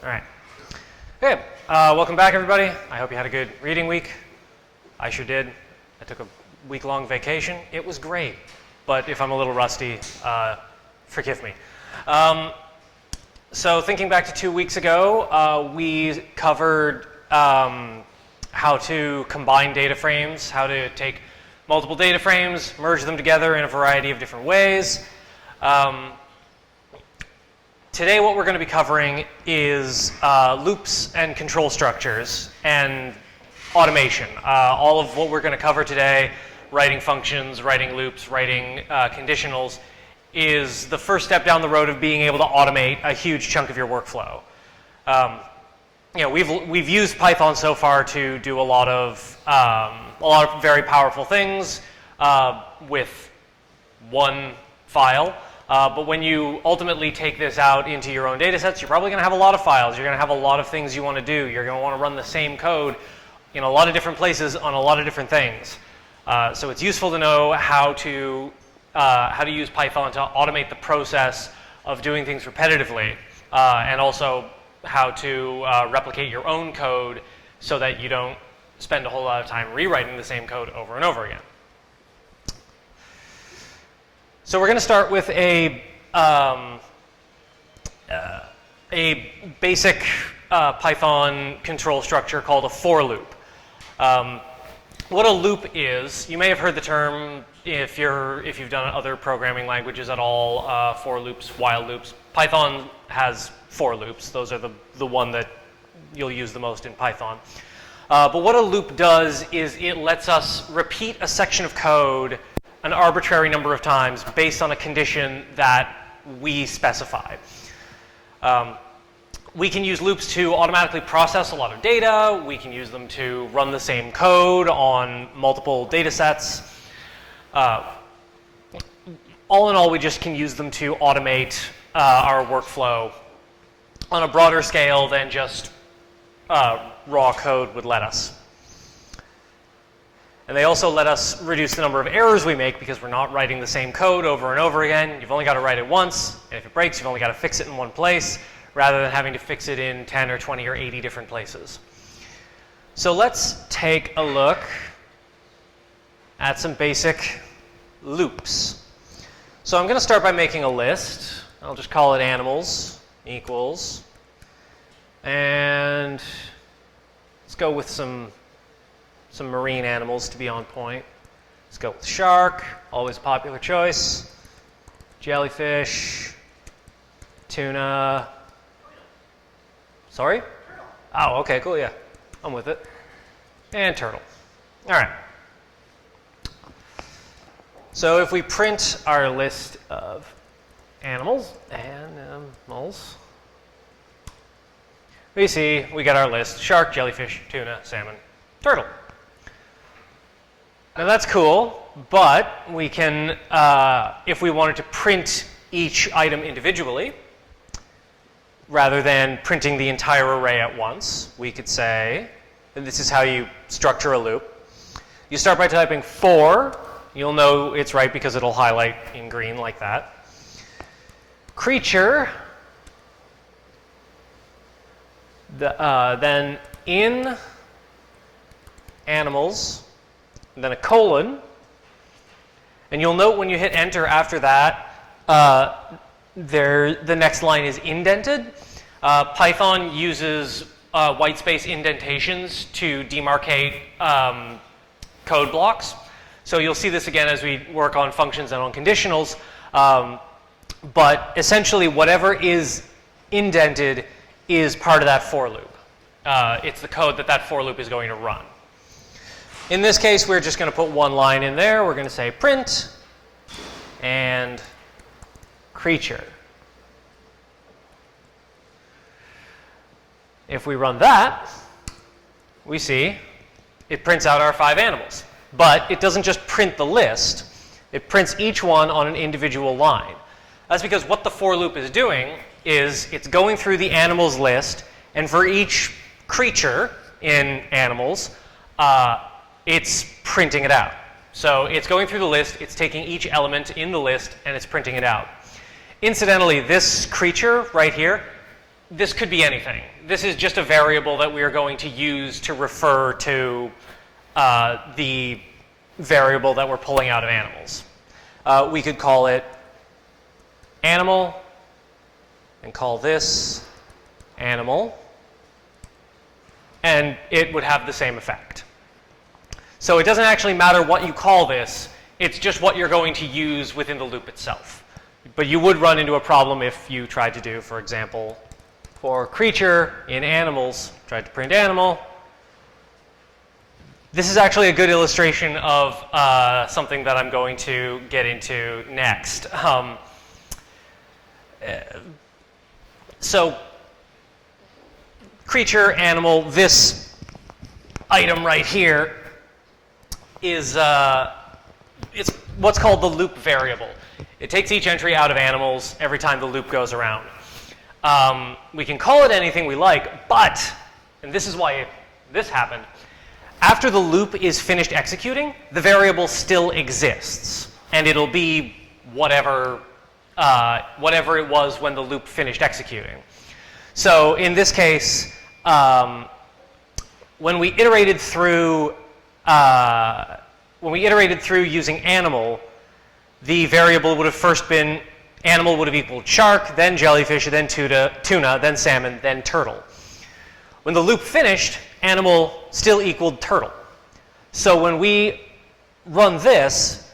All right. Okay, welcome back, everybody. I hope you had a good reading week. I sure did. I took a week-long vacation. It was great, but if I'm a little rusty, forgive me. So thinking back to 2 weeks ago, we covered how to combine data frames, how to take multiple data frames, merge them together in a variety of different ways. Today what we're going to be covering is loops and control structures and automation. All of what we're going to cover today, writing functions, writing loops, writing conditionals, is the first step down the road of being able to automate a huge chunk of your workflow. We've used Python so far to do a lot of very powerful things with one file. But when you ultimately take this out into your own data sets, you're probably going to have a lot of files. You're going to have a lot of things you want to do. You're going to want to run the same code in a lot of different places on a lot of different things. So it's useful to know how to use Python to automate the process of doing things repetitively, and also how to replicate your own code so that you don't spend a whole lot of time rewriting the same code over and over again. So we're going to start with a basic Python control structure called a for loop. What a loop is, you may have heard the term if you've done other programming languages at all, for loops, while loops. Python has for loops. Those are the one that you'll use the most in Python. But what a loop does is it lets us repeat a section of code an arbitrary number of times based on a condition that we specify. We can use loops to automatically process a lot of data. We can use them to run the same code on multiple data sets. All in all, we just can use them to automate our workflow on a broader scale than just raw code would let us. And they also let us reduce the number of errors we make because we're not writing the same code over and over again. You've only got to write it once, and if it breaks, you've only got to fix it in one place, rather than having to fix it in 10 or 20 or 80 different places. So let's take a look at some basic loops. So I'm going to start by making a list. I'll just call it animals equals. And let's go with some marine animals to be on point. Let's go with shark, always a popular choice. Jellyfish, tuna. Sorry? Oh, okay, cool, yeah. I'm with it. And turtle. All right. So if we print our list of animals, we see we got our list: shark, jellyfish, tuna, salmon, turtle. Now that's cool, but we can, if we wanted to print each item individually, rather than printing the entire array at once, we could say, and this is how you structure a loop. You start by typing for. You'll know it's right because it'll highlight in green like that. Creature. Then in animals, and then a colon. And you'll note when you hit enter after that, the next line is indented. Python uses Whitespace indentations to demarcate code blocks. So you'll see this again as we work on functions and on conditionals. But essentially, whatever is indented is part of that for loop. It's the code that for loop is going to run. In this case, we're just going to put one line in there. We're going to say print and creature. If we run that, we see it prints out our 5 animals. But it doesn't just print the list. It prints each one on an individual line. That's because what the for loop is doing is it's going through the animals list, and for each creature in animals, it's printing it out. So it's going through the list, it's taking each element in the list, and it's printing it out. Incidentally, this creature right here this could be anything. This is just a variable that we are going to use to refer to the variable that we're pulling out of animals. We could call it animal and call this animal, and it would have the same effect. So it doesn't actually matter what you call this, it's just what you're going to use within the loop itself. But you would run into a problem if you tried to do, for example, for creature in animals, tried to print animal. This is actually a good illustration of something that I'm going to get into next. So, creature, animal, this item right here is it's what's called the loop variable. It takes each entry out of animals every time the loop goes around. We can call it anything we like, but, and this is why this happened, after the loop is finished executing, the variable still exists, and it'll be whatever it was when the loop finished executing. So in this case, when we iterated through using animal, the variable would have first been animal would have equaled shark, then jellyfish, then tuna, then salmon, then turtle. When the loop finished, animal still equaled turtle. So when we run this,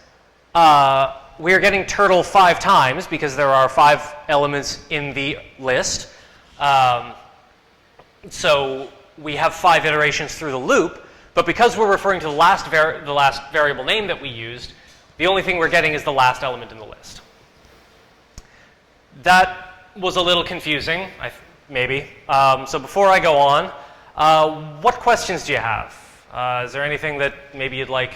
we are getting turtle 5 times because there are 5 elements in the list. So we have 5 iterations through the loop, but because we're referring to the last variable name that we used, the only thing we're getting is the last element in the list. That was a little confusing, maybe. So before I go on, what questions do you have? Is there anything that maybe you'd like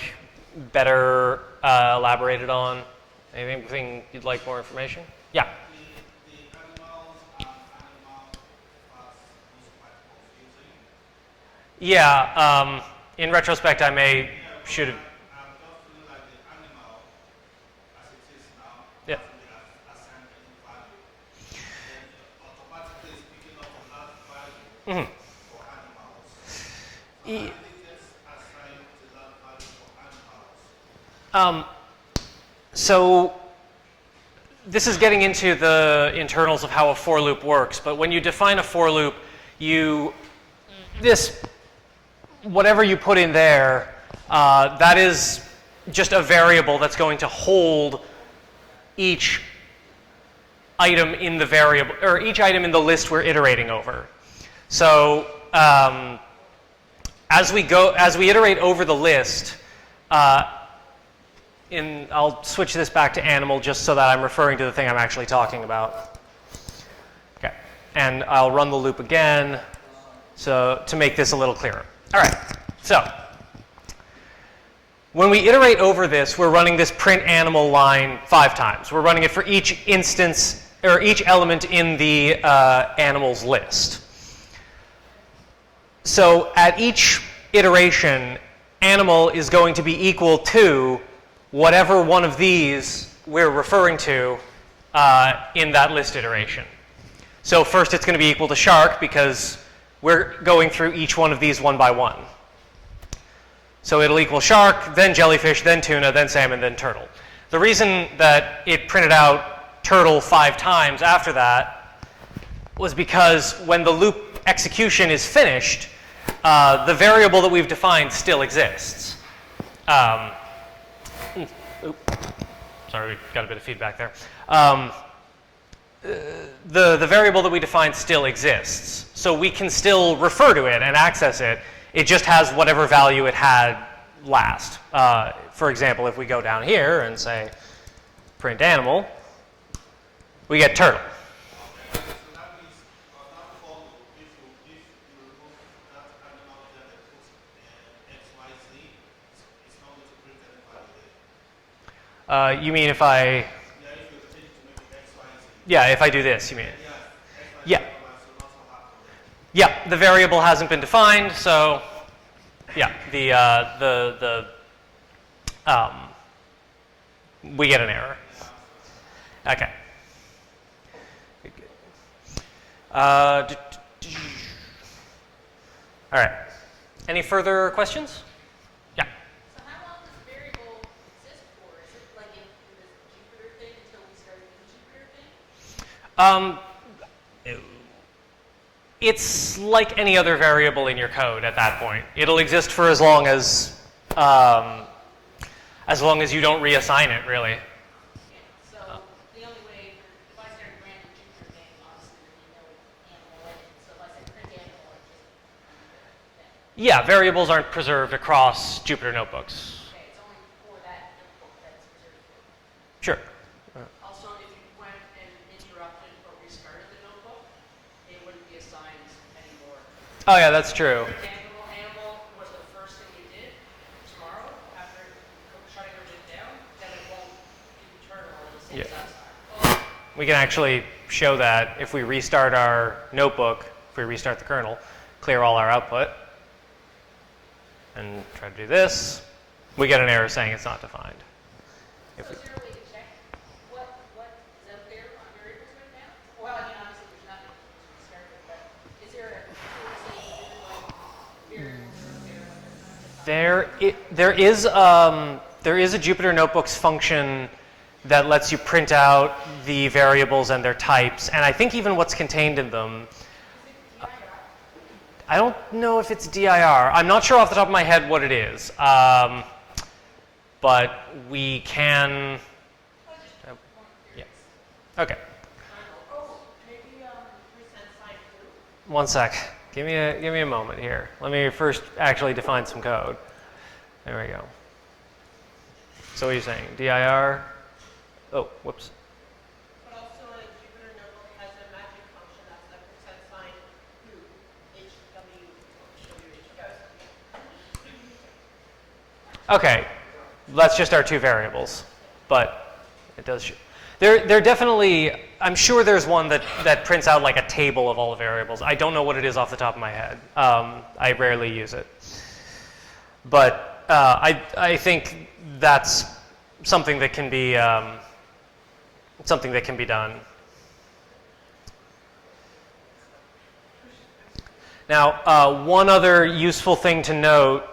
better elaborated on? Anything you'd like more information? Yeah. The animals and animal parts is quite confusing. Yeah. In retrospect, I should have. I'm just feeling like the animal, as it is now, Yeah. assigned any value. Then automatically is picking up on that value for animals. How do they get assigned to that value for animals? So this is getting into the internals of how a for loop works. But when you define a for loop, whatever you put in there, that is just a variable that's going to hold each item in the variable, or each item in the list we're iterating over. So as we iterate over the list, I'll switch this back to animal just so that I'm referring to the thing I'm actually talking about. Okay, and I'll run the loop again so to make this a little clearer. All right, so when we iterate over this, we're running this print animal line 5 times. We're running it for each instance, or each element in the animals list. So at each iteration, animal is going to be equal to whatever one of these we're referring to in that list iteration. So first it's going to be equal to shark because we're going through each one of these one by one. So it'll equal shark, then jellyfish, then tuna, then salmon, then turtle. The reason that it printed out turtle 5 times after that was because when the loop execution is finished, the variable that we've defined still exists. Sorry, we got a bit of feedback there. The variable that we defined still exists. So we can still refer to it and access it. It just has whatever value it had last. For example, if we go down here and say print animal, we get turtle. So that means on that for loop, if you remove that animal that they put XYZ, it's not going to print any value there. You mean if I... Yeah, if you change to make it XYZ. Yeah, if I do this, you mean? Yeah. Yeah. Yeah, the variable hasn't been defined, so yeah, we get an error. Okay. All right. Any further questions? Yeah. So how long does variable exist for? Is it like in this Jupyter thing until we start the Jupyter thing? It's like any other variable in your code at that point. It'll exist for as long as you don't reassign it, really. Yeah. So the only way, if I start a brand new Jupyter thing, obviously there'd be no animal in it. So if I say print animal, it's just Yeah, variables aren't preserved across Jupyter notebooks. okay, it's only for that notebook that's preserved. Sure. Also, if you went and interrupted or restarted the notebook, it wouldn't be assigned anymore. Oh yeah, that's true. For example, animal was the first thing you did tomorrow after shutting everything down, then it won't be returned all at the same Yeah. time. We can actually show that if we restart our notebook, if we restart the kernel, clear all our output, and try to do this, we get an error saying it's not defined. So is there a way to check what is out there on variables right now? Well, I mean, obviously there's nothing to start with, but is there a tool saying variables are out there? There is a Jupyter Notebooks function that lets you print out the variables and their types, and I think even what's contained in them. I don't know if it's DIR. I'm not sure off the top of my head what it is, but we can. Yeah. Okay. One sec. Give me a moment here. Let me first actually define some code. There we go. So what are you saying? DIR? Oh, whoops. But also a Jupyter Notebook has a magic function that's the percent sign who, HW. Okay, that's just our two variables, but it does. They're definitely. I'm sure there's one that prints out like a table of all the variables. I don't know what it is off the top of my head. I rarely use it, but I think that's something that can be done. Now, one other useful thing to note.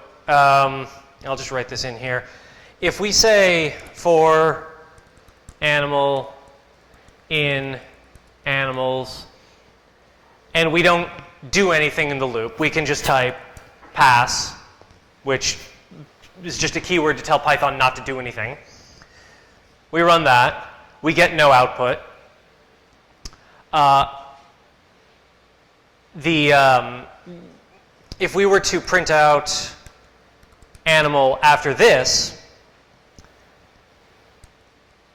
I'll just write this in here. If we say for animal in animals, and we don't do anything in the loop, we can just type pass, which is just a keyword to tell Python not to do anything. We run that. We get no output. If we were to print out animal after this,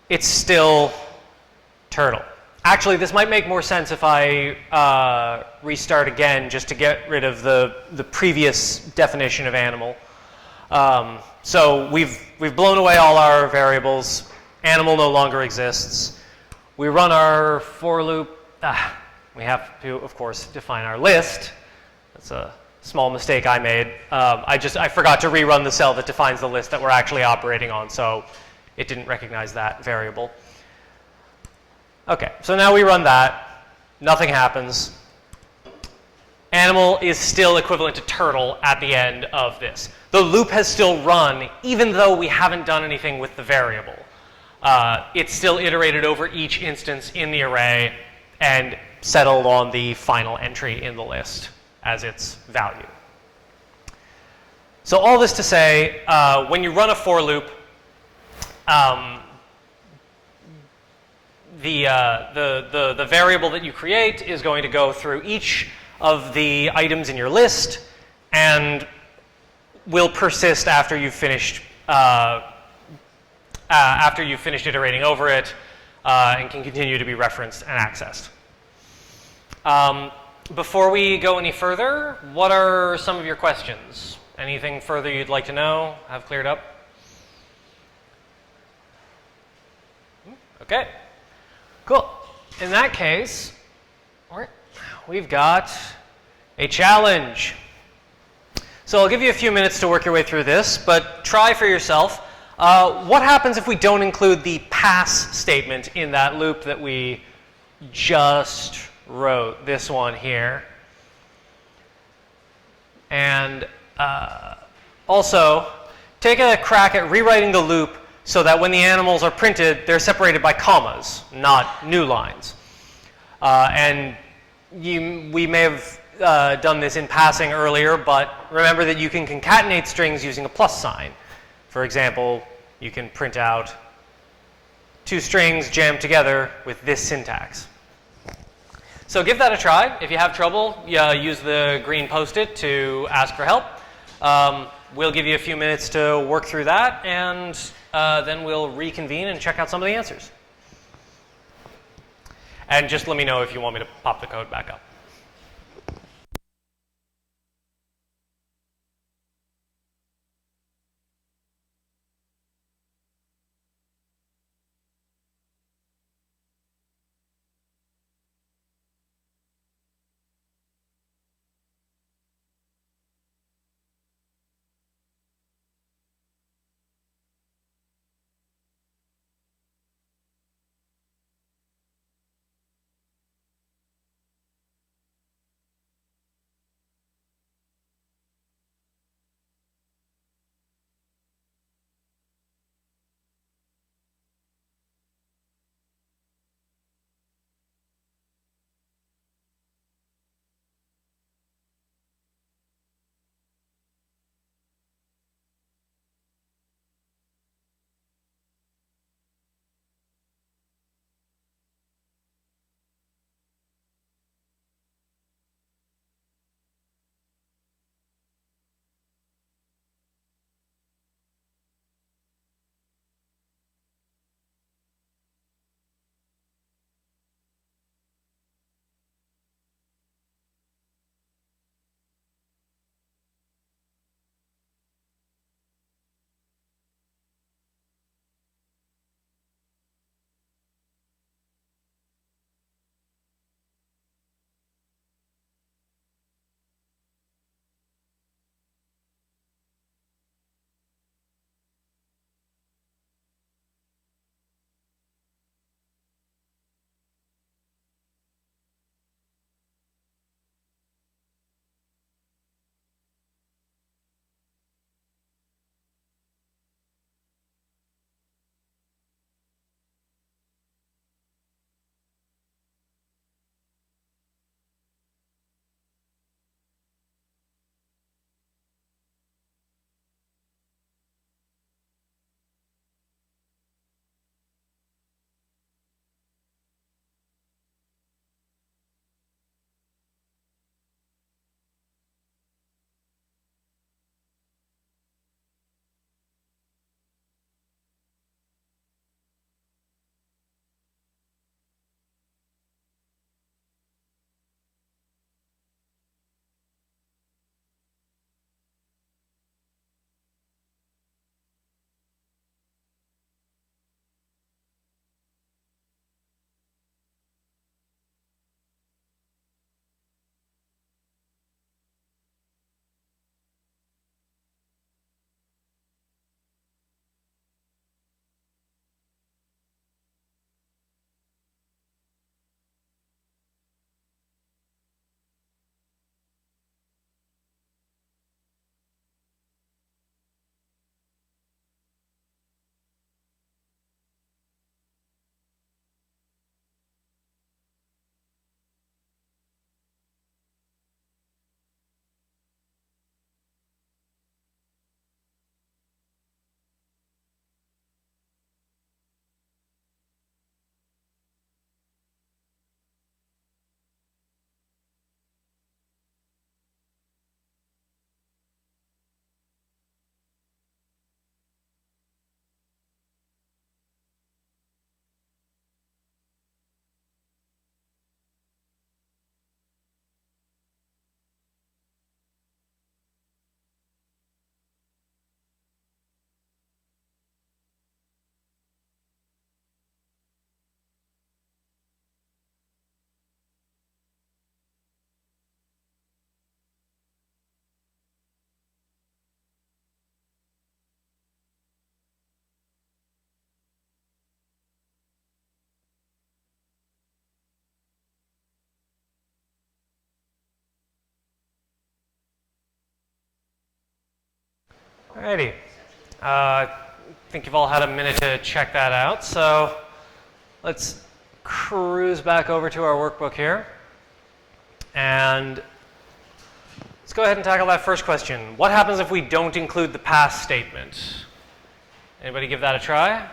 it's still turtle. Actually, this might make more sense if I restart again just to get rid of the previous definition of animal. So we've blown away all our variables. Animal no longer exists. We run our for loop. We have to, of course, define our list. That's a small mistake I made. I forgot to rerun the cell that defines the list that we're actually operating on, so it didn't recognize that variable. Okay, so now we run that. Nothing happens. Animal is still equivalent to turtle at the end of this. The loop has still run, even though we haven't done anything with the variable. It's still iterated over each instance in the array and settled on the final entry in the list as its value. So all this to say, when you run a for loop, the variable that you create is going to go through each of the items in your list and will persist after you've finished iterating over it and can continue to be referenced and accessed. Before we go any further, what are some of your questions? Anything further you'd like to know, have cleared up? Okay, cool. In that case, we've got a challenge. So I'll give you a few minutes to work your way through this, but try for yourself. What happens if we don't include the pass statement in that loop that we just wrote this one here. And also, take a crack at rewriting the loop so that when the animals are printed, they're separated by commas, not new lines. And we may have done this in passing earlier, but remember that you can concatenate strings using a plus sign. For example, you can print out two strings jammed together with this syntax. So give that a try. If you have trouble, use the green post-it to ask for help. We'll give you a few minutes to work through that, and then we'll reconvene and check out some of the answers. And just let me know if you want me to pop the code back up. Alrighty. I think you've all had a minute to check that out, so let's cruise back over to our workbook here. And let's go ahead and tackle that first question. What happens if we don't include the pass statement? Anybody give that a try?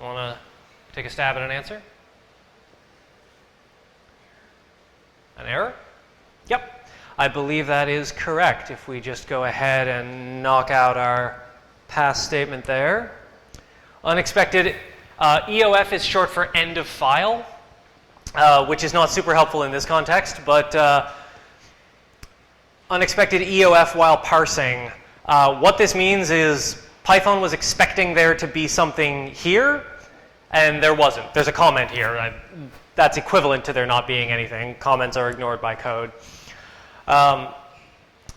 I want to take a stab at an answer. An error? Yep. I believe that is correct. If we just go ahead and knock out our pass statement there. Unexpected, EOF is short for end of file, which is not super helpful in this context, but unexpected EOF while parsing. What this means is Python was expecting there to be something here, and there wasn't. There's a comment here. That's equivalent to there not being anything. Comments are ignored by code.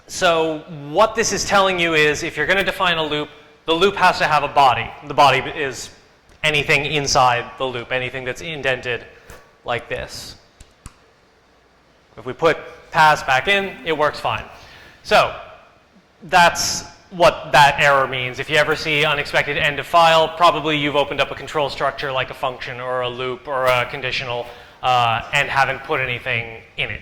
So what this is telling you is if you're going to define a loop, the loop has to have a body. The body is anything inside the loop, anything that's indented like this. If we put pass back in, it works fine. So that's what that error means. If you ever see unexpected end of file, probably you've opened up a control structure like a function or a loop or a conditional and haven't put anything in it.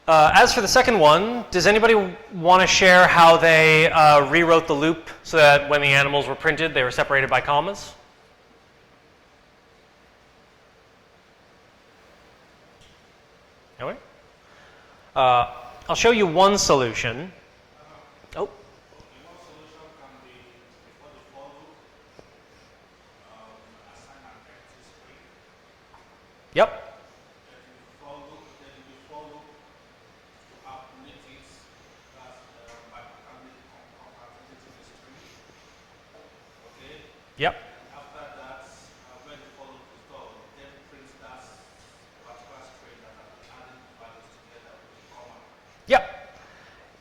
As for the second one, does anybody want to share how they rewrote the loop so that when the animals were printed, they were separated by commas? Anyway? I'll show you one solution. Oh. One solution can be before the for loop, assign an empty string. Yep. Then before loop to update it, that's by concatenating the string. Okay. Yep. After that, when the for loop is done, then print that particular string that has been added values together with the comma. Yep.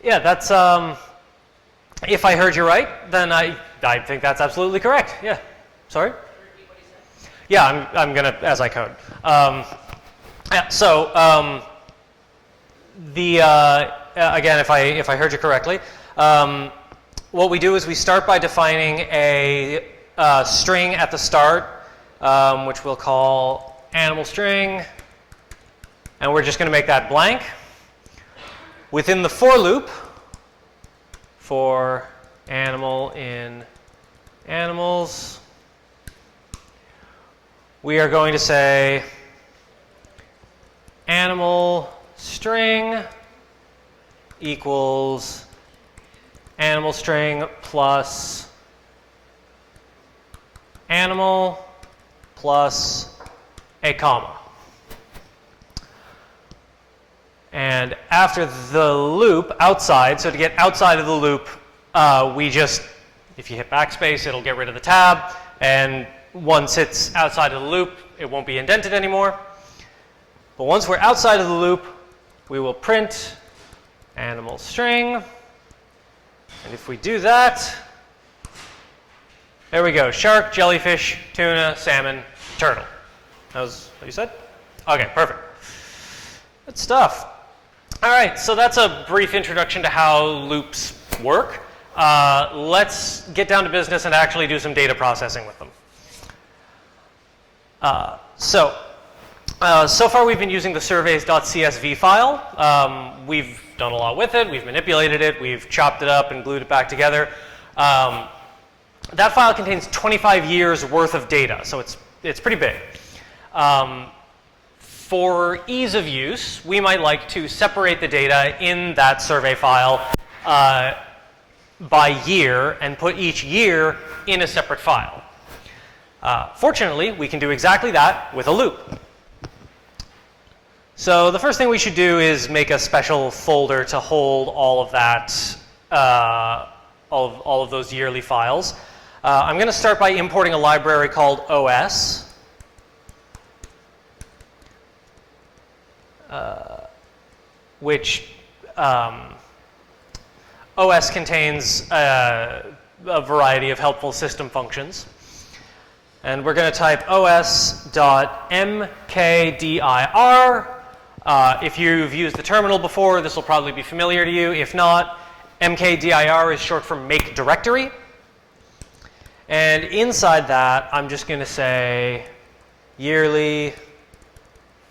Yeah, that's, if I heard you right, then I think that's absolutely correct. Yeah. Sorry? Yeah, I'm going to, as I code. Yeah, so, again, if I heard you correctly, what we do is we start by defining a string at the start, which we'll call animal string, and we're just going to make that blank. Within the for loop, for animal in animals, we are going to say animal string equals animal string plus animal plus a comma. And after the loop, outside, so to get outside of the loop, we just, if you hit backspace, it'll get rid of the tab. And once it's outside of the loop, it won't be indented anymore. But once we're outside of the loop, we will print animal string. And if we do that, there we go. Shark, jellyfish, tuna, salmon, turtle. That was what you said? Okay, perfect. Good stuff. All right, so that's a brief introduction to how loops work. Let's get down to business and actually do some data processing with them. So far we've been using the surveys.csv file. We've done a lot with it. We've manipulated it. We've chopped it up and glued it back together. That file contains 25 years worth of data, so it's pretty big. For ease of use, we might like to separate the data in that survey file by year and put each year in a separate file. Fortunately, we can do exactly that with a loop. So the first thing we should do is make a special folder to hold all of that, all of those yearly files. I'm going to start by importing a library called OS. Which OS contains a variety of helpful system functions. And we're going to type os.mkdir. If you've used the terminal before, this will probably be familiar to you. If not, mkdir is short for make directory. And inside that, I'm just going to say yearly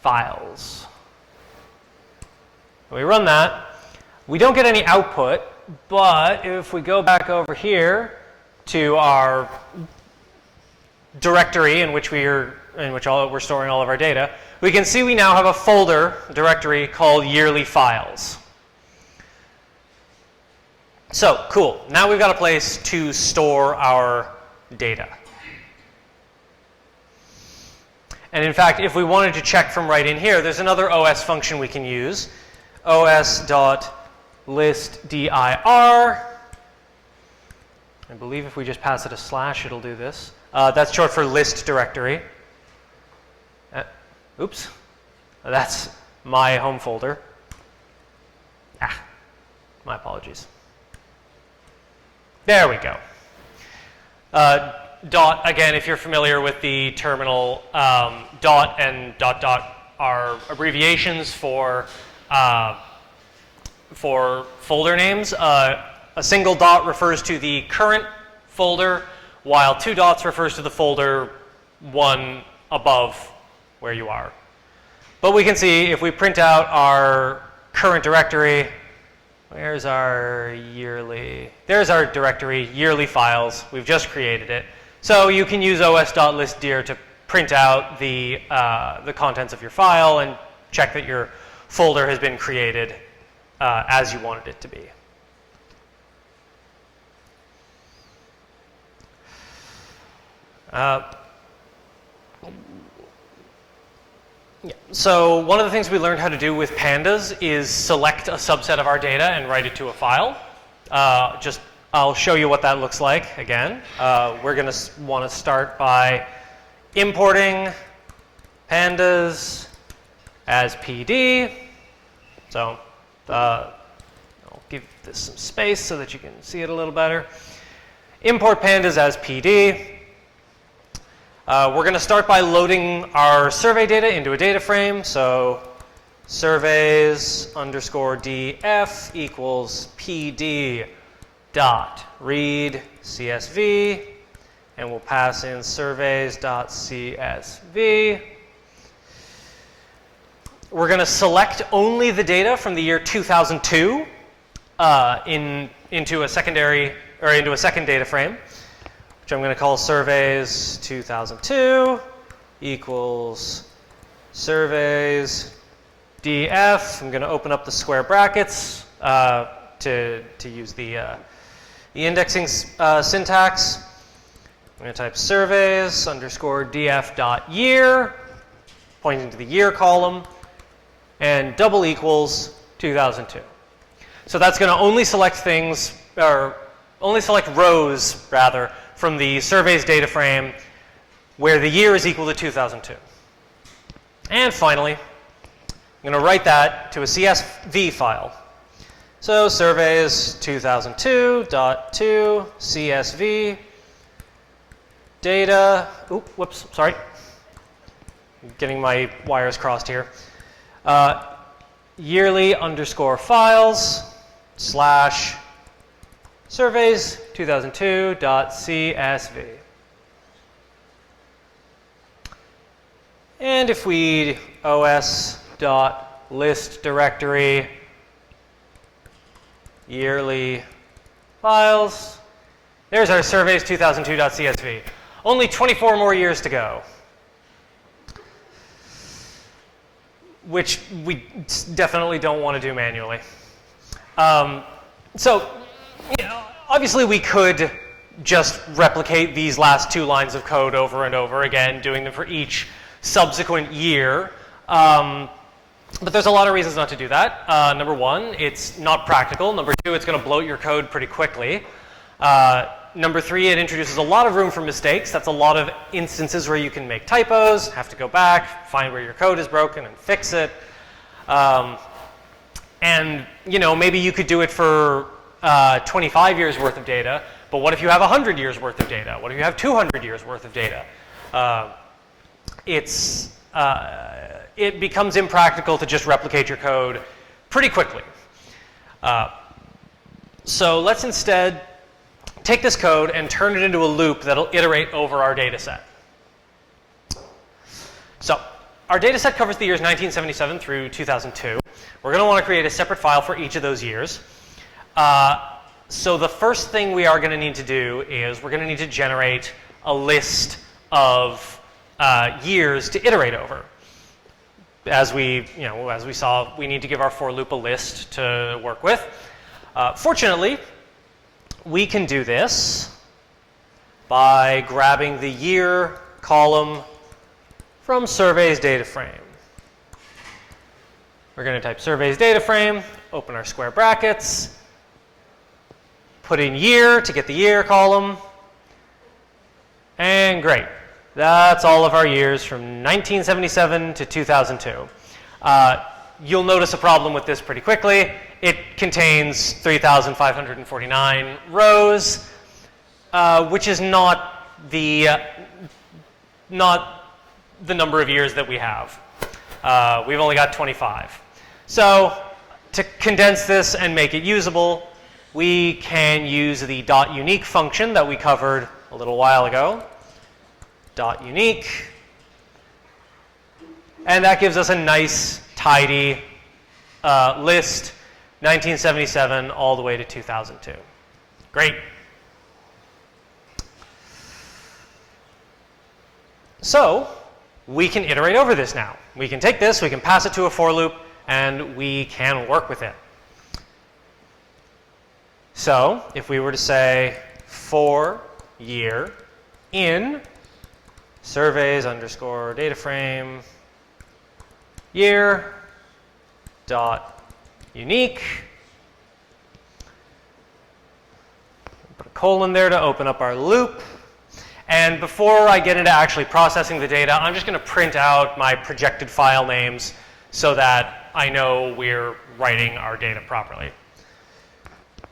files. We run that. We don't get any output, but if we go back over here to our directory in which we're storing all of our data, we can see we now have a folder directory called yearly files. So, cool. Now we've got a place to store our data. And in fact, if we wanted to check from right in here, there's another OS function we can use, os.listdir. I believe if we just pass it a slash, it'll do this. That's short for list directory. Oops. That's my home folder. My apologies. There we go. Dot, again, if you're familiar with the terminal, dot and dot dot are abbreviations for folder names. A single dot refers to the current folder, while two dots refers to the folder one above where you are. But we can see if we print out our current directory, where's our yearly? There's our directory, yearly files. We've just created it. So you can use os.listdir to print out the contents of your file and check that your folder has been created as you wanted it to be. So one of the things we learned how to do with pandas is select a subset of our data and write it to a file. I'll show you what that looks like again. We're going to want to start by importing pandas as PD. So I'll give this some space so that you can see it a little better. Import pandas as PD. We're going to start by loading our survey data into a data frame. So surveys underscore df equals PD dot read CSV, and we'll pass in surveys dot CSV. We're going to select only the data from the year 2002 into a second data frame, which I'm going to call surveys 2002 equals surveys df. I'm going to open up the square brackets to use the indexing syntax. I'm going to type surveys underscore df dot year, pointing to the year column, and double equals 2002. So that's going to only select things, or only select rows, rather, from the surveys data frame where the year is equal to 2002. And finally, I'm going to write that to a CSV file. So surveys 2002.2 CSV data. Oop, whoops, sorry. I'm getting my wires crossed here. Yearly underscore files slash surveys 2002.csv. And if we os.list directory yearly files, there's our surveys 2002.csv. Only 24 more years to go, which we definitely don't want to do manually. So, obviously we could just replicate these last two lines of code over and over again, doing them for each subsequent year. But there's a lot of reasons not to do that. Number one, it's not practical. Number two, it's going to bloat your code pretty quickly. Number three, it introduces a lot of room for mistakes. That's a lot of instances where you can make typos, have to go back, find where your code is broken and fix it. And maybe you could do it for 25 years worth of data, but what if you have 100 years worth of data? What if you have 200 years worth of data? It becomes impractical to just replicate your code pretty quickly. So let's instead take this code and turn it into a loop that'll iterate over our data set. So our data set covers the years 1977 through 2002. We're going to want to create a separate file for each of those years. So the first thing we are going to need to do is we're going to need to generate a list of years to iterate over. As we saw, we need to give our for loop a list to work with. Fortunately, we can do this by grabbing the year column from surveys data frame. We're going to type surveys data frame, open our square brackets, put in year to get the year column, and great. That's all of our years from 1977 to 2002. You'll notice a problem with this pretty quickly. It contains 3,549 rows, which is not the number of years that we have. We've only got 25. So to condense this and make it usable, we can use the .unique function that we covered a little while ago. .unique. And that gives us a nice, tidy list, 1977 all the way to 2002. Great. So we can iterate over this now. We can take this, we can pass it to a for loop, and we can work with it. So if we were to say for year in surveys underscore data frame year dot unique, put a colon there to open up our loop. And before I get into actually processing the data, I'm just going to print out my projected file names so that I know we're writing our data properly,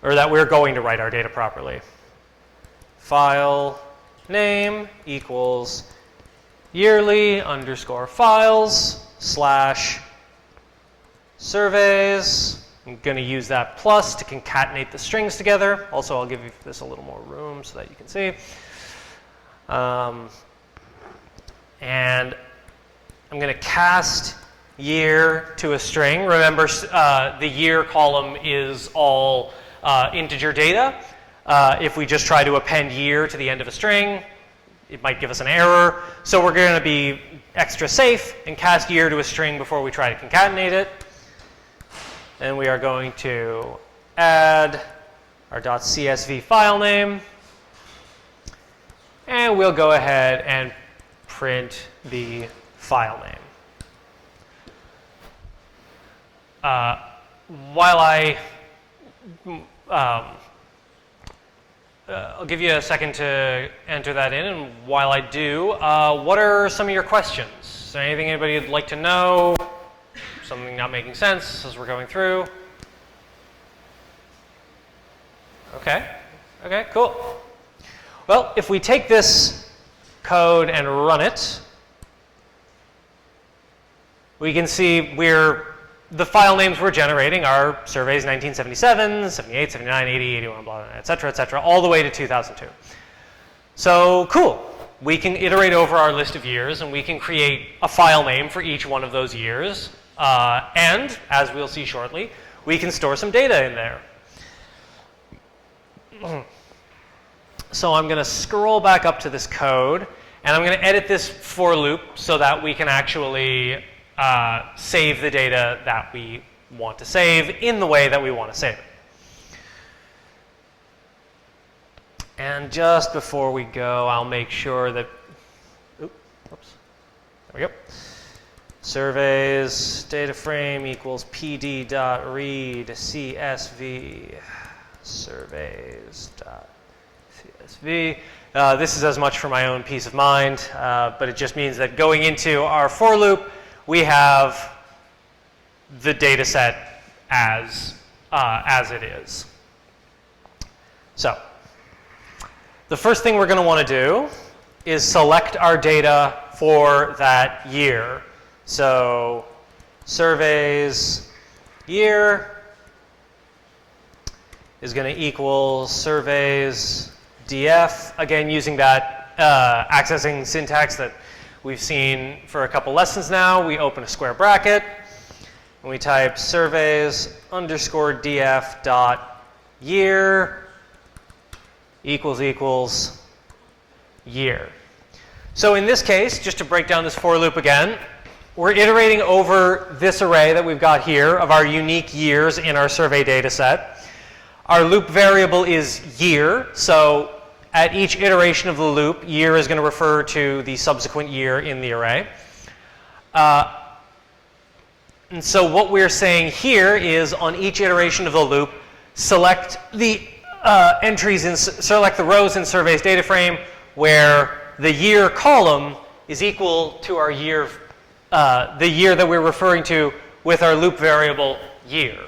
or that we're going to write our data properly. File name equals yearly underscore files slash surveys. I'm going to use that plus to concatenate the strings together. Also, I'll give you this a little more room so that you can see. And I'm going to cast year to a string. Remember, the year column is all integer data. If we just try to append year to the end of a string, it might give us an error. So we're going to be extra safe and cast year to a string before we try to concatenate it. And we are going to add our .csv file name. And we'll go ahead and print the file name. While I'll give you a second to enter that in, and while I do, what are some of your questions? Is there anything anybody would like to know? Something not making sense as we're going through? Okay, cool. Well, if we take this code and run it, we can see the file names we're generating are surveys 1977, 78, 79, 80, 81, blah, blah, et cetera, all the way to 2002. So cool. We can iterate over our list of years, and we can create a file name for each one of those years. And, as we'll see shortly, we can store some data in there. So I'm going to scroll back up to this code, and I'm going to edit this for loop so that we can actually save the data that we want to save in the way that we want to save it. And just before we go, I'll make sure that, there we go. Surveys data frame equals pd.read csv surveys.csv. This is as much for my own peace of mind, but it just means that going into our for loop, we have the data set as it is. So the first thing we're going to want to do is select our data for that year. So surveys year is going to equal surveys df, again using that accessing syntax that we've seen for a couple lessons now. We open a square bracket and we type surveys underscore df dot year equals equals year. So in this case, just to break down this for loop again, we're iterating over this array that we've got here of our unique years in our survey data set. Our loop variable is year, so at each iteration of the loop, year is going to refer to the subsequent year in the array. And so what we're saying here is on each iteration of the loop, select the select the rows in surveys data frame where the year column is equal to our year, the year that we're referring to with our loop variable year.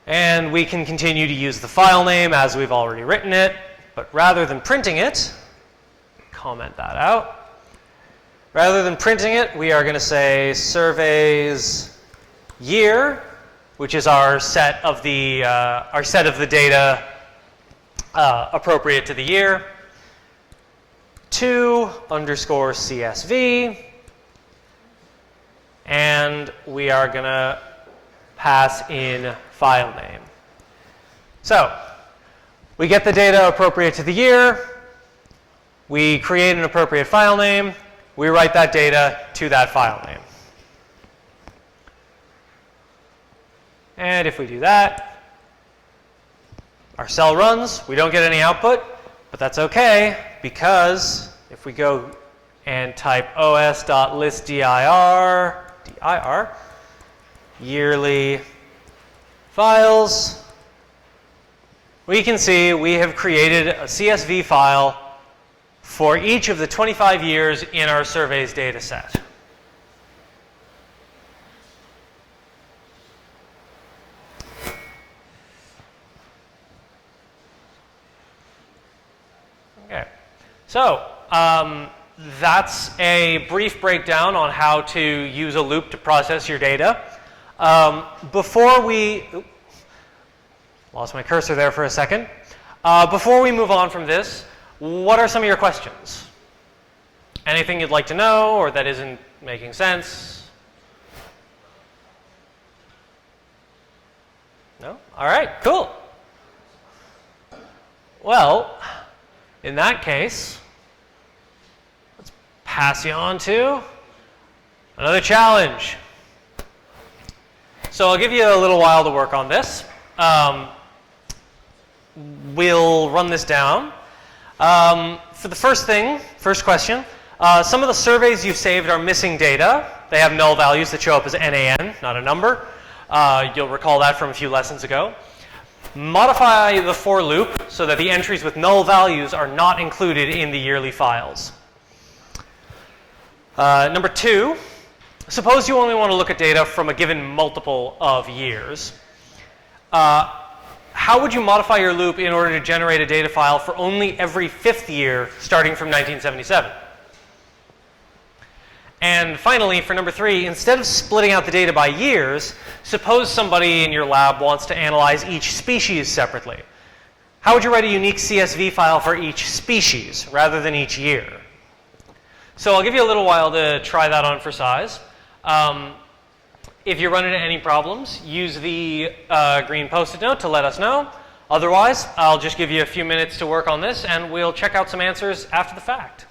And we can continue to use the file name as we've already written it, but rather than printing it, comment that out. Rather than printing it, we are going to say surveys year, which is our set of the data appropriate to the year, to underscore CSV, and we are going to pass in file name. So we get the data appropriate to the year, we create an appropriate file name, we write that data to that file name. And if we do that, our cell runs, we don't get any output, but that's okay, because if we go and type os.listdir, dir, yearly files, we can see we have created a CSV file for each of the 25 years in our surveys data set. Okay, so that's a brief breakdown on how to use a loop to process your data. Before we, lost my cursor there for a second. Before we move on from this, what are some of your questions? Anything you'd like to know or that isn't making sense? No? All right, cool. Well, in that case, let's pass you on to another challenge. So I'll give you a little while to work on this. We'll run this down. For the first question, some of the surveys you've saved are missing data. They have null values that show up as NaN, not a number. You'll recall that from a few lessons ago. Modify the for loop so that the entries with null values are not included in the yearly files. Number 2, suppose you only want to look at data from a given multiple of years. How would you modify your loop in order to generate a data file for only every 5th year starting from 1977? And finally, for number 3, instead of splitting out the data by years, suppose somebody in your lab wants to analyze each species separately. How would you write a unique CSV file for each species rather than each year? So I'll give you a little while to try that on for size. If you run into any problems, use the green Post-it note to let us know. Otherwise, I'll just give you a few minutes to work on this, and we'll check out some answers after the fact.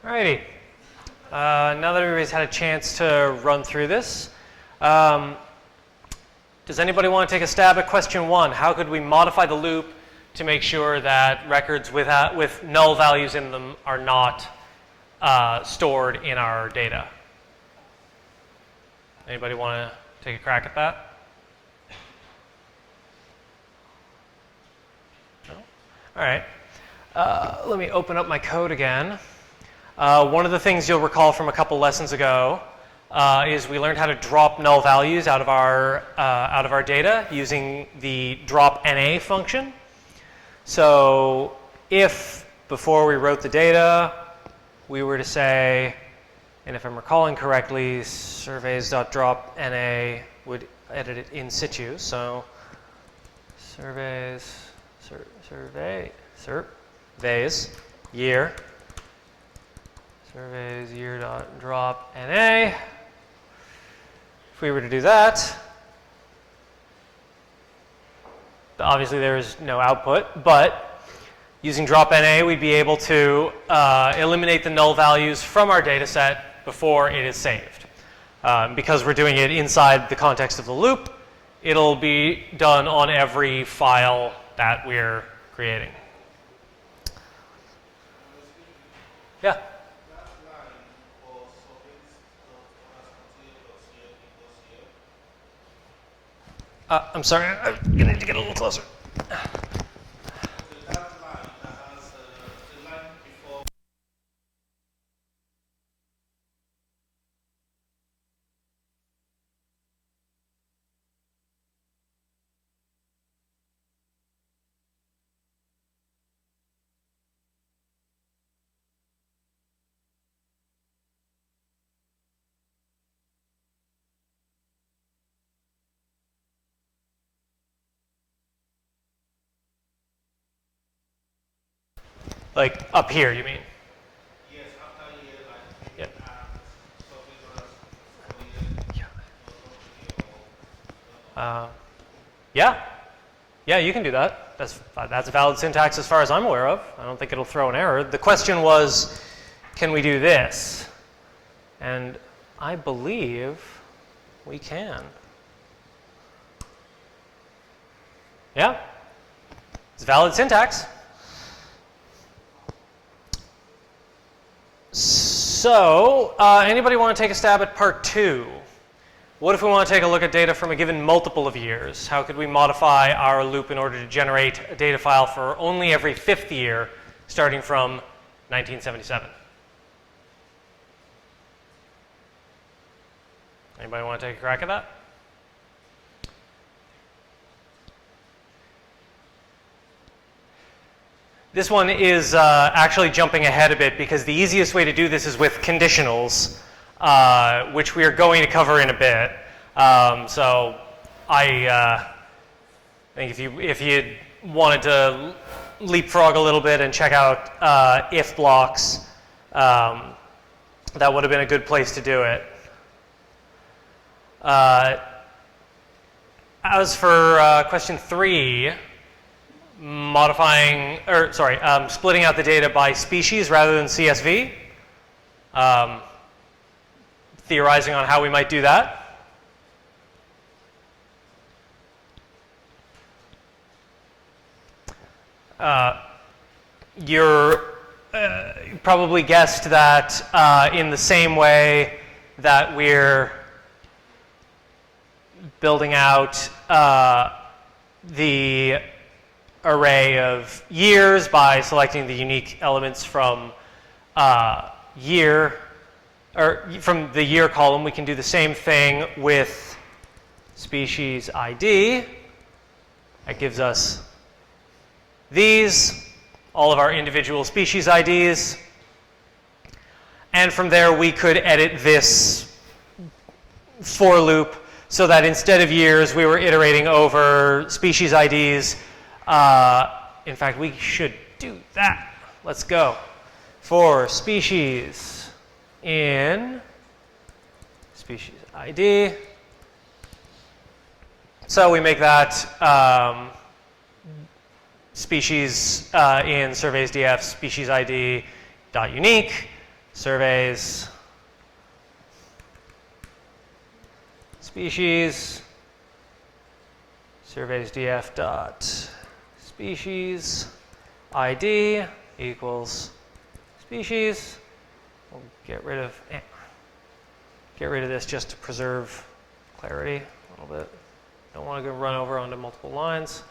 Alrighty. Now that everybody's had a chance to run through this, does anybody want to take a stab at question 1? How could we modify the loop to make sure that records with null values in them are not stored in our data? Anybody want to take a crack at that? No? All right. Let me open up my code again. One of the things you'll recall from a couple lessons ago is we learned how to drop null values out of our data using the drop NA function. So if before we wrote the data, we were to say, and if I'm recalling correctly, surveys.drop_NA would edit it in situ. So surveys year. Surveys year.drop_NA. If we were to do that, obviously there is no output, but using drop_NA, we'd be able to eliminate the null values from our data set before it is saved. Because we're doing it inside the context of the loop, it'll be done on every file that we're creating. Yeah? I'm sorry, I'm going to need to get a little closer. Like up here, you mean? Yes, after a year, like, Yep. Yeah. Yeah, you can do that. That's valid syntax as far as I'm aware of. I don't think it'll throw an error. The question was, can we do this? And I believe we can. Yeah? It's valid syntax. So, anybody want to take a stab at part 2? What if we want to take a look at data from a given multiple of years? How could we modify our loop in order to generate a data file for only every 5th year, starting from 1977? Anybody want to take a crack at that? This one is actually jumping ahead a bit because the easiest way to do this is with conditionals, which we are going to cover in a bit. So I think if you wanted to leapfrog a little bit and check out if blocks, that would have been a good place to do it. As for question 3, splitting out the data by species rather than CSV. Theorizing on how we might do that. You probably guessed that in the same way that we're building out the array of years by selecting the unique elements from from the year column, we can do the same thing with species ID. That gives us these, all of our individual species IDs. And from there, we could edit this for loop so that instead of years, we were iterating over species IDs. In fact, we should do that. Let's go. For species in species ID. So we make that species in surveys df species ID dot unique. surveys species, surveys df dot species ID equals species. We'll get rid of this just to preserve clarity a little bit. Don't want to go run over onto multiple lines.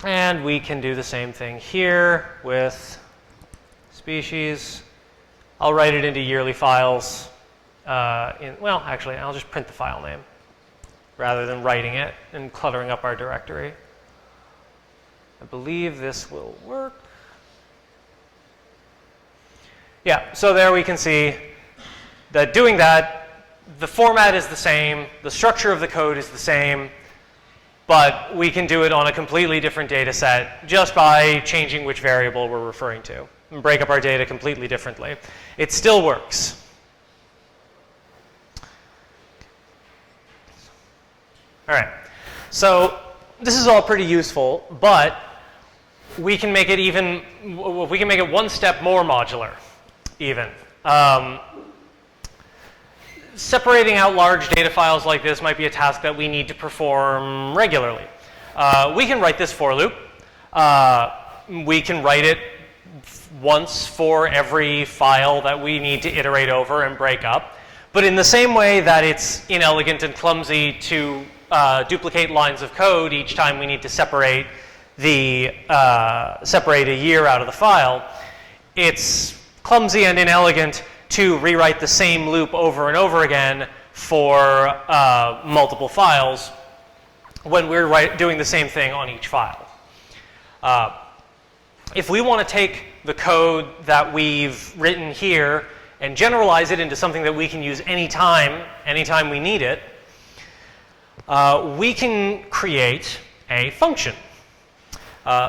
And we can do the same thing here with species. I'll write it into yearly files. Well, actually, I'll just print the file name rather than writing it and cluttering up our directory. I believe this will work. Yeah, so there we can see that doing that, the format is the same, the structure of the code is the same, but we can do it on a completely different data set just by changing which variable we're referring to and break up our data completely differently. It still works. All right, so this is all pretty useful, but we can make it one step more modular, even. Separating out large data files like this might be a task that we need to perform regularly. We can write this for loop. We can write it once for every file that we need to iterate over and break up. But in the same way that it's inelegant and clumsy to duplicate lines of code each time we need to separate a year out of the file, it's clumsy and inelegant to rewrite the same loop over and over again for multiple files when we're doing the same thing on each file. If we want to take the code that we've written here and generalize it into something that we can use anytime we need it, we can create a function.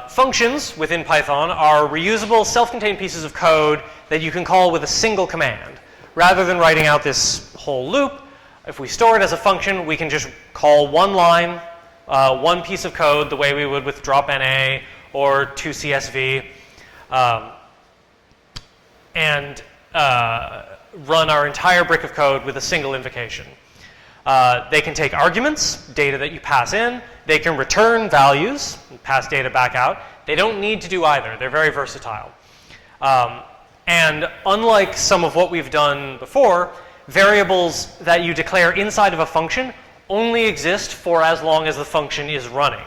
Functions within Python are reusable, self-contained pieces of code that you can call with a single command. Rather than writing out this whole loop, if we store it as a function, we can just call one line, one piece of code, the way we would with drop NA or toCSV, and run our entire brick of code with a single invocation. They can take arguments, data that you pass in. They can return values and pass data back out. They don't need to do either. They're very versatile. And unlike some of what we've done before, variables that you declare inside of a function only exist for as long as the function is running.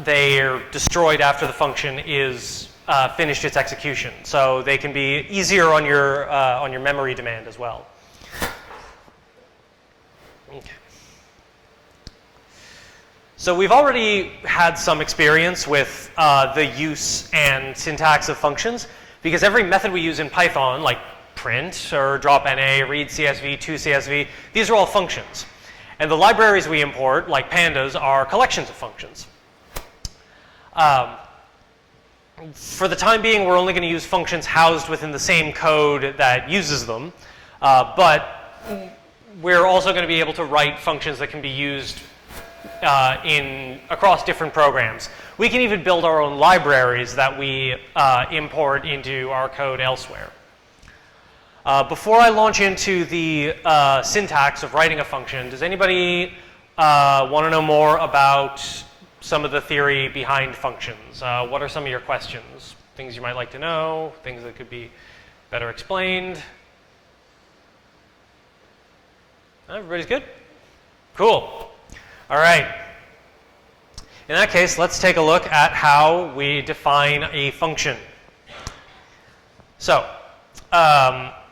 They are destroyed after the function is finished its execution. So they can be easier on your memory demand as well. Okay. So we've already had some experience with the use and syntax of functions, because every method we use in Python, like print or drop NA, read CSV, toCSV, these are all functions. And the libraries we import, like pandas, are collections of functions. For the time being, we're only going to use functions housed within the same code that uses them, but we're also going to be able to write functions that can be used across different programs. We can even build our own libraries that we import into our code elsewhere. Before I launch into the syntax of writing a function, does anybody want to know more about some of the theory behind functions? What are some of your questions? Things you might like to know, things that could be better explained? Everybody's good? Cool. All right. In that case, let's take a look at how we define a function. So, the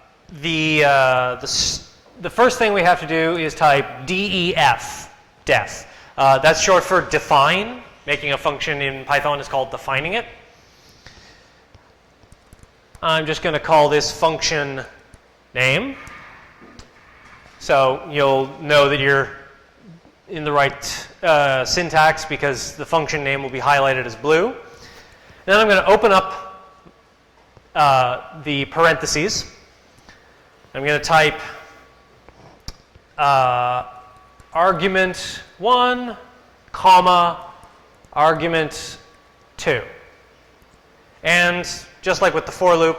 first thing we have to do is type def, def. That's short for define. Making a function in Python is called defining it. I'm just going to call this function name. So you'll know that you're in the right syntax because the function name will be highlighted as blue. Then I'm going to open up the parentheses. I'm going to type argument 1, comma, argument 2. And just like with the for loop,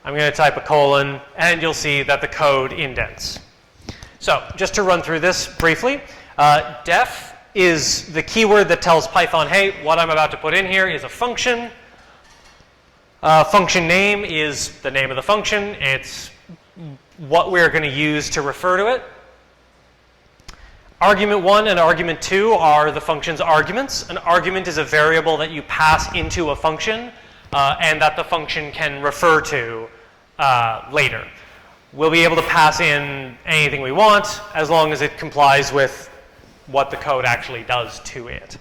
I'm going to type a colon, and you'll see that the code indents. So just to run through this briefly, def is the keyword that tells Python, hey, what I'm about to put in here is a function. Function name is the name of the function. It's what we're going to use to refer to it. Argument 1 and argument 2 are the function's arguments. An argument is a variable that you pass into a function and that the function can refer to later. We'll be able to pass in anything we want as long as it complies with what the code actually does to it.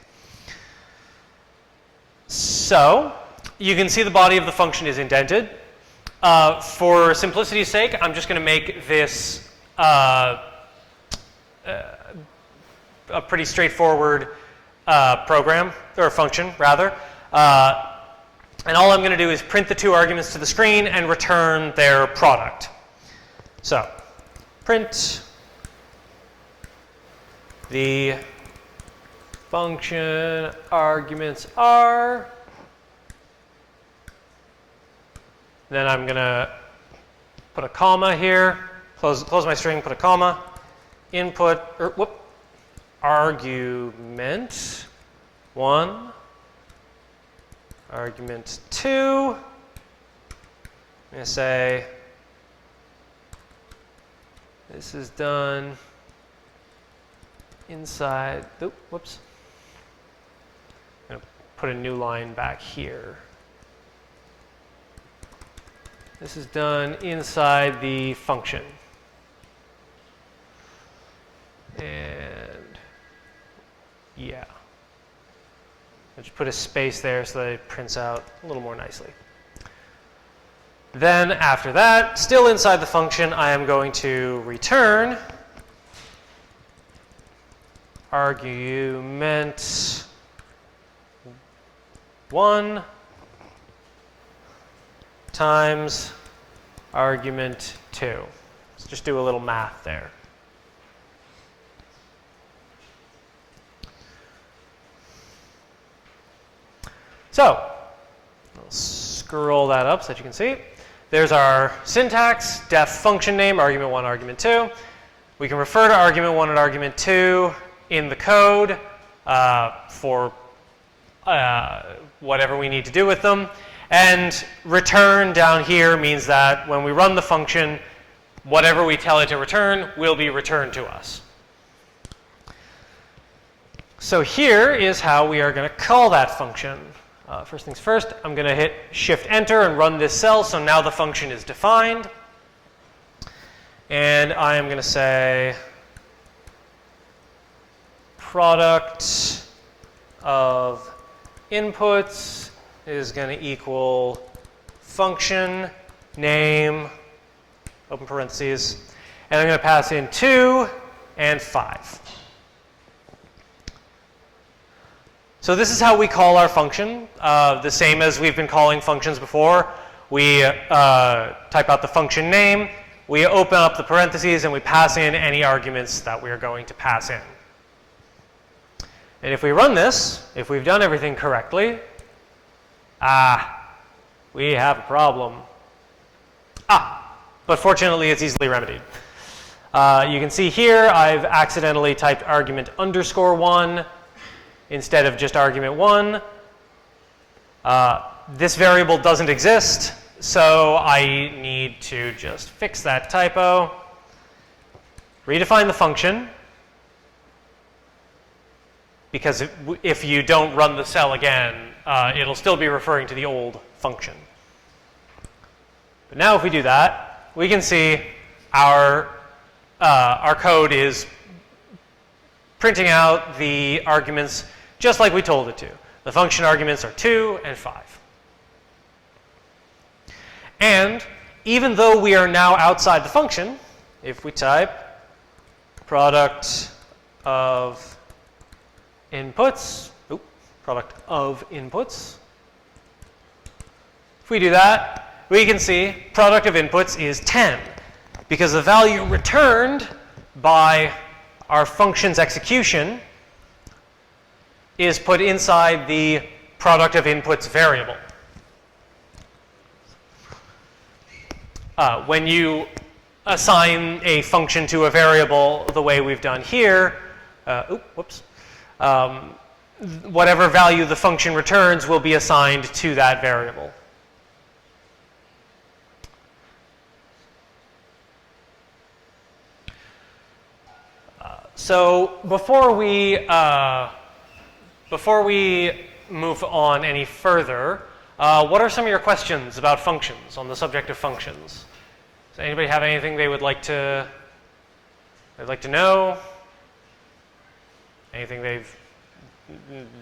So you can see the body of the function is indented. For simplicity's sake, I'm just going to make this a pretty straightforward program, or function, rather. And all I'm going to do is print the two arguments to the screen and return their product. So, print the function arguments are. Then I'm going to put a comma here, close my string, put a comma, input, argument 1, argument 2. I'm going to say this is done inside, whoops. I'm going to put a new line back here. This is done inside the function. And yeah. I just put a space there so that it prints out a little more nicely. Then after that, still inside the function, I am going to return argument 1 times argument 2. Let's just do a little math there. So, I'll scroll that up so that you can see. There's our syntax, def function name, argument 1, argument 2. We can refer to argument 1 and argument 2 in the code for whatever we need to do with them. And return down here means that when we run the function, whatever we tell it to return will be returned to us. So here is how we are going to call that function. First things first, I'm going to hit Shift-Enter and run this cell, so now the function is defined. And I am going to say product of inputs is going to equal function name, open parentheses, and I'm going to pass in 2 and 5. So this is how we call our function, the same as we've been calling functions before. We type out the function name, we open up the parentheses, and we pass in any arguments that we are going to pass in. And if we run this, if we've done everything correctly, we have a problem. But fortunately it's easily remedied. You can see here I've accidentally typed argument _1 instead of just argument 1. This variable doesn't exist, so I need to just fix that typo, redefine the function, because if you don't run the cell again, it'll still be referring to the old function. But now if we do that, we can see our code is printing out the arguments just like we told it to. The function arguments are 2 and 5. And even though we are now outside the function, if we type product of inputs, if we do that, we can see product of inputs is 10, because the value returned by our function's execution is put inside the product of inputs variable. when you assign a function to a variable the way we've done here, whatever value the function returns will be assigned to that variable. So before we move on any further, what are some of your questions about functions, on the subject of functions? Does anybody have anything they'd like to know? Anything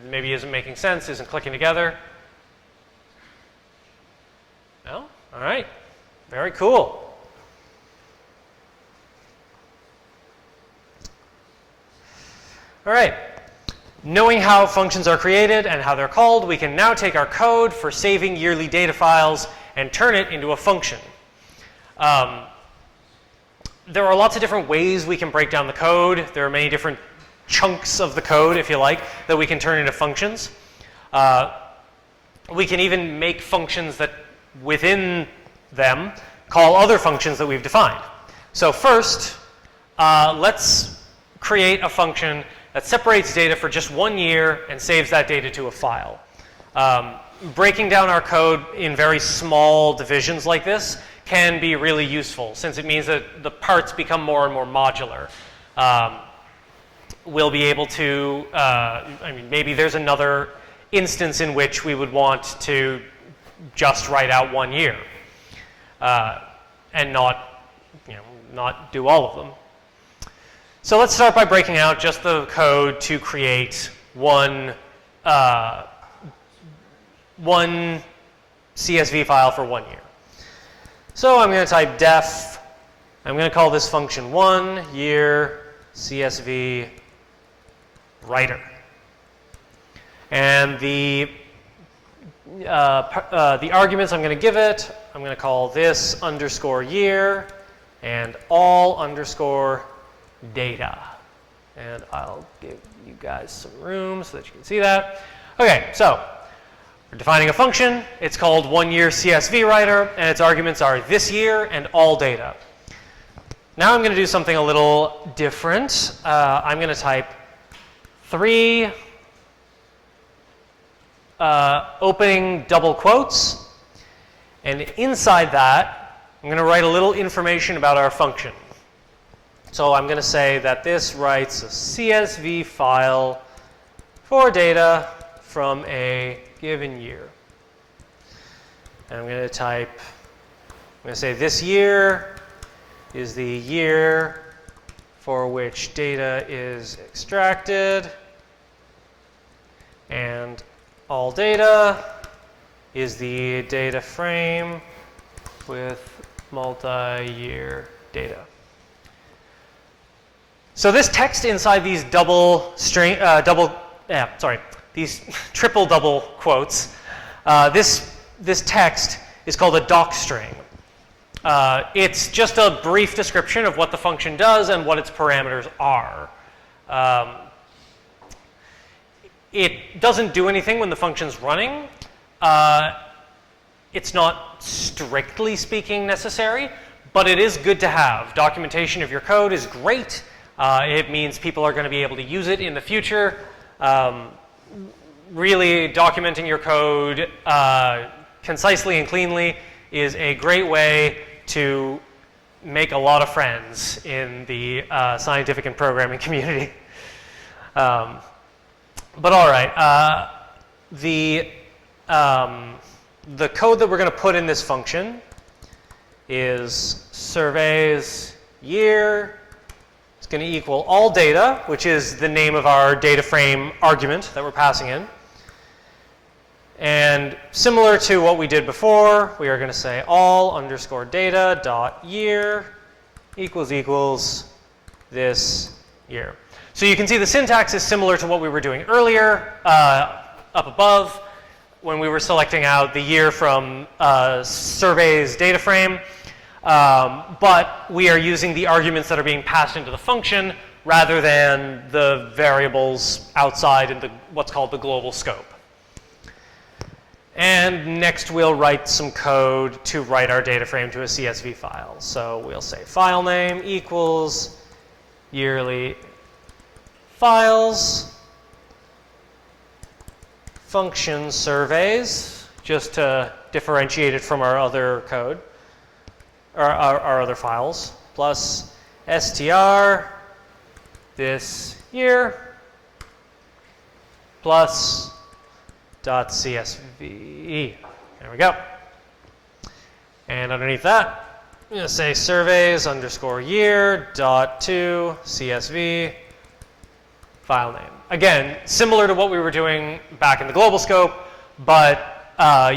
maybe isn't making sense, isn't clicking together? No? All right. Very cool. All right. Knowing how functions are created and how they're called, we can now take our code for saving yearly data files and turn it into a function. There are lots of different ways we can break down the code. There are many different chunks of the code, if you like, that we can turn into functions. We can even make functions that within them call other functions that we've defined. So first, let's create a function that separates data for just 1 year and saves that data to a file. Breaking down our code in very small divisions like this can be really useful, since it means that the parts become more and more modular. We'll be able to, maybe there's another instance in which we would want to just write out 1 year and not do all of them. So let's start by breaking out just the code to create one CSV file for 1 year. So I'm going to type def. I'm going to call this function 1 year CSV writer. And the arguments I'm going to give it, I'm going to call this underscore year and all underscore data. And I'll give you guys some room so that you can see that. Okay, so we're defining a function. It's called 1 year CSV writer, and its arguments are this year and all data. Now I'm going to do something a little different. I'm going to type 3 opening double quotes, and inside that I'm going to write a little information about our function. So I'm going to say that this writes a CSV file for data from a given year. And I'm going to say this year is the year for which data is extracted, and all data is the data frame with multi-year data. So this text inside these these triple double quotes, this text is called a doc string. It's just a brief description of what the function does and what its parameters are. It doesn't do anything when the function's running. It's not strictly speaking necessary, but it is good to have. Documentation of your code is great. It means people are going to be able to use it in the future. Really, documenting your code concisely and cleanly is a great way to make a lot of friends in the scientific and programming community. But all right, the code that we're going to put in this function is surveys year. It's going to equal all data, which is the name of our data frame argument that we're passing in. And similar to what we did before, we are going to say all underscore data dot year equals this year. So you can see the syntax is similar to what we were doing earlier up above when we were selecting out the year from surveys data frame. But we are using the arguments that are being passed into the function rather than the variables outside in what's called the global scope. And next we'll write some code to write our data frame to a CSV file. So we'll say file name equals yearly files function surveys, just to differentiate it from our other code, or our other files, plus str this year plus .csv. There we go. And underneath that, I'm going to say surveys underscore year dot to CSV file name. Again, similar to what we were doing back in the global scope, but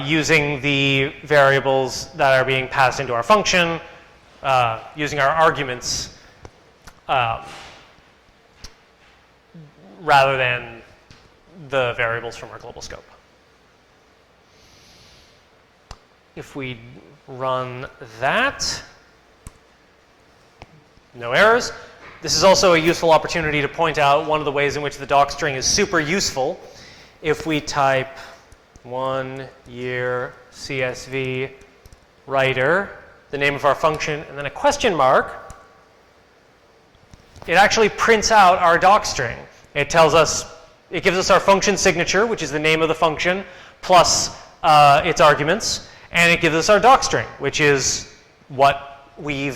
using the variables that are being passed into our function, using our arguments rather than the variables from our global scope. If we run that, no errors. This is also a useful opportunity to point out one of the ways in which the doc string is super useful. If we type 1 year CSV writer, the name of our function, and then a question mark, it actually prints out our doc string. It tells us, it gives us our function signature, which is the name of the function, plus its arguments, and it gives us our doc string, which is what we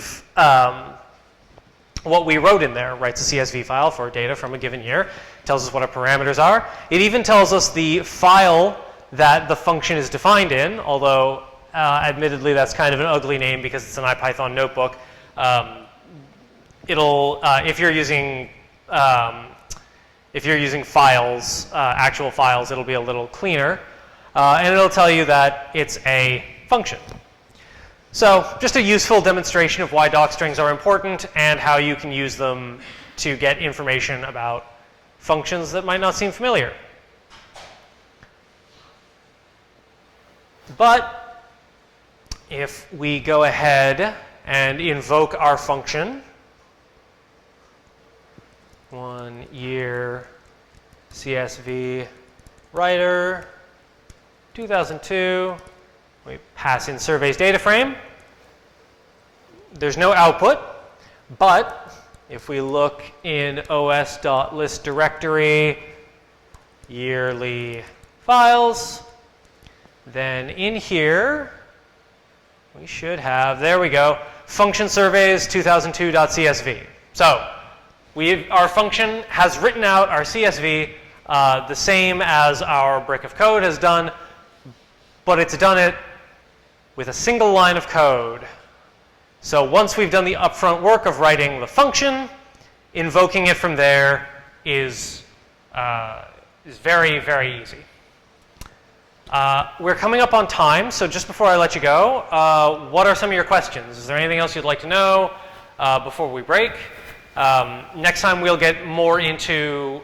wrote in there. Writes a CSV file for data from a given year, tells us what our parameters are. It even tells us the file that the function is defined in, although admittedly that's kind of an ugly name because it's an IPython notebook. If you're using files, actual files, it'll be a little cleaner. And it'll tell you that it's a function. So just a useful demonstration of why doc strings are important and how you can use them to get information about functions that might not seem familiar. But if we go ahead and invoke our function, 1 year CSV writer 2002, we pass in surveys data frame. There's no output, but if we look in os.list directory, yearly files, then in here we should have, there we go, function surveys 2002.csv. So our function has written out our CSV the same as our brick of code has done, but it's done it with a single line of code. So once we've done the upfront work of writing the function, invoking it from there is very, very easy. We're coming up on time, so just before I let you go, what are some of your questions? Is there anything else you'd like to know before we break? Next time we'll get more into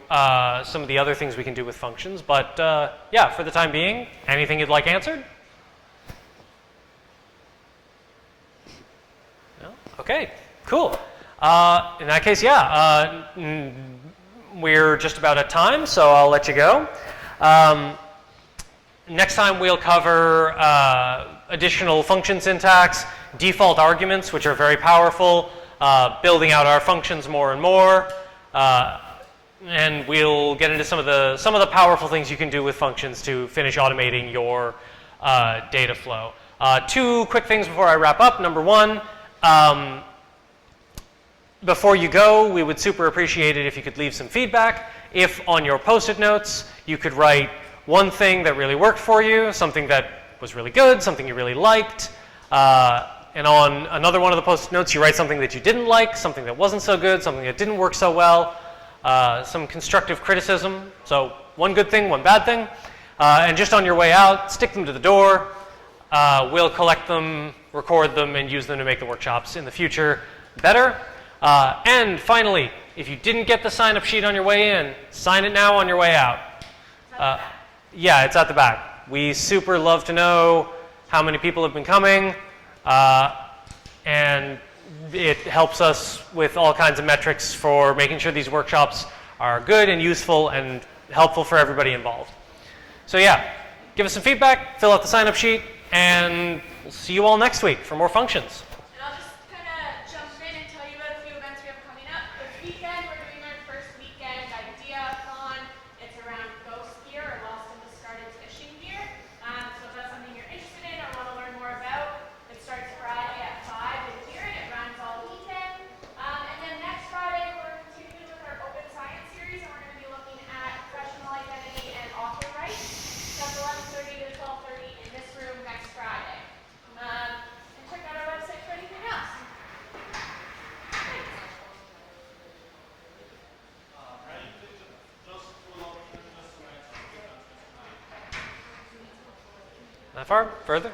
some of the other things we can do with functions, but yeah, for the time being, anything you'd like answered? No? Okay, cool. In that case, yeah, we're just about at time, so I'll let you go. Next time we'll cover additional function syntax, default arguments, which are very powerful, building out our functions more and more, and we'll get into some of the powerful things you can do with functions to finish automating your data flow. Two quick things before I wrap up. Number one, before you go, we would super appreciate it if you could leave some feedback. If on your post-it notes you could write one thing that really worked for you, something that was really good, something you really liked, and on another one of the post-it notes you write something that you didn't like, something that wasn't so good, something that didn't work so well, some constructive criticism. So one good thing, one bad thing. And just on your way out, stick them to the door. We'll collect them, record them, and use them to make the workshops in the future better. And finally, if you didn't get the sign-up sheet on your way in, sign it now on your way out. Yeah, it's at the back. We super love to know how many people have been coming, and it helps us with all kinds of metrics for making sure these workshops are good and useful and helpful for everybody involved. So yeah, give us some feedback, fill out the sign-up sheet, and we'll see you all next week for more functions. And I'll just kind of jump in and tell you about a few events we have coming up. This weekend, we're doing our first weekend idea-thon. It's around ghost gear or lost and discarded fishing gear. So if that's something you're interested in or want to learn more about, it starts Friday at 5 in here and it runs all weekend. And then next Friday, we're continuing with our open science series and we're going to be looking at professional identity and author rights. That's 11:30 to 12:30 in this room next Friday. And check out our website for anything else. Thanks. That far? Further?